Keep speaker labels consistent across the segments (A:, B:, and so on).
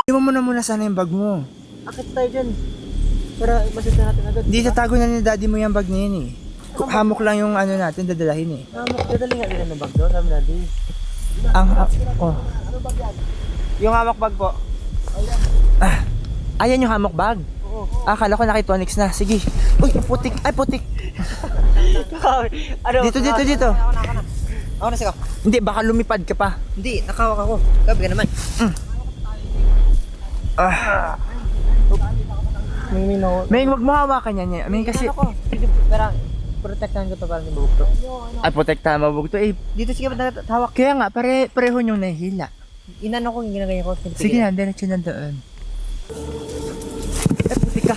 A: Iwan mo na muna sana yung bag mo.
B: Akit tayo dyan. Para masita natin agad.
A: Hindi, tatago na ni daddy mo yung bag na yun eh. Hamok lang yung ano natin, dadalahin eh.
B: Hamok, dadali nga nila ng bag doon. Sabi na di.
A: Oh. Yung hamok bag po. Ayan yung hamok bag.
B: Oo.
A: Akala ko nakitonics na. Sige. Uy, putik. Ay, putik.
B: Ano?
A: Dito.
B: Ako na sigaw.
A: Hindi, baka lumipad ka pa.
B: Hindi, nakawak ako. Gabi ka naman.
A: May wag mo hawakan yan. May kasi...
B: Ano ko? Pero, protektahan ko to para hindi mabugto.
A: Ay, protektahan mabugto eh.
B: Dito sige ba't natawak?
A: Kaya nga, pareho yung nahihila.
B: Inano ko, ginaganyan ko.
A: Sige na, diretso na doon. Ay, putik ka.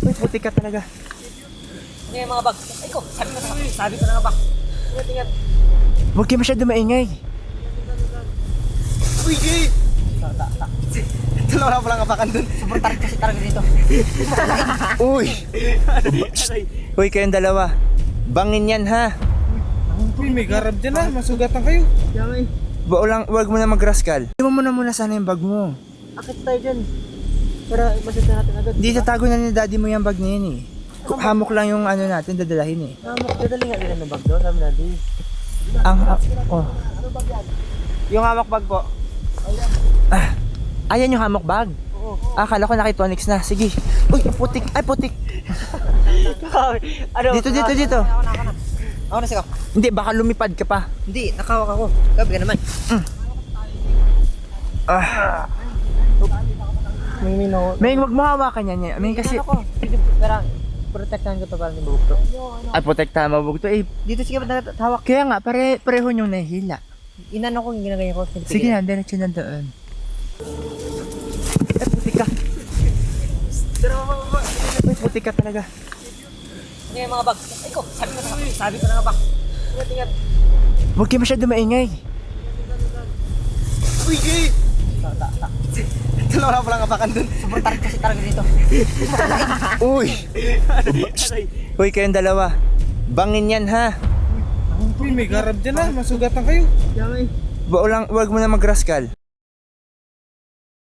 A: Ay, putik ka talaga.
B: Ano yung mga bag? Ay ko, sabi ko na nga bag. Ingat.
A: Huwag kayo masyado maingay.
B: Uy, gay! Wala pala kapakan dun. Sobrang tarik kasi talaga dito.
A: Uy! Uy, kayong dalawa. Bangin yan ha.
C: Uy, may garab dyan ah, masugatan kayo.
A: Wag mo na mag-rascal. Iwan mo na muna sana yung bag mo.
B: Akit tayo dyan. Para masita natin agad.
A: Hindi, tatago na ni daddy mo yung bag na yun eh. Hamok lang yung ano natin, dadalahin eh.
B: Hamok, dadali nga nila ng bag doon. Sabi na di.
A: Oh. Yung hamok bag po. Ayan yung hamok bag.
B: Oo.
A: Akala ko nakitonics na. Sige. Uy, putik. Ay, putik.
B: Ano?
A: Dito.
B: Ako na sigaw.
A: Hindi, baka lumipad ka pa.
B: Hindi, nakawak ako. Gabi ka naman.
A: May wag mo hawakan yan. May kasi...
B: Inano ko? Pero, protektahan ko to para hindi mabugto.
A: Ay, protektahan mabugto eh.
B: Dito sige ba't natawak?
A: Kaya nga, pareho yung nahihila.
B: Inano ko, ginaganyan ko.
A: Sige na, diretso na doon. Ay, putik ka. Ay, putik ka talaga.
B: Ano yung mga bag? Ay ko, sabi ko na nga bag. Ingat.
A: Huwag kayo masyado maingay.
B: Uy, gay! Wala pala kapakan dun. Sobrang tarik kasi talaga dito.
A: Uy! Uy, kayong dalawa. Bangin yan ha.
C: Uy, may garab dyan ah, masugatan kayo.
A: Wag mo na mag-rascal.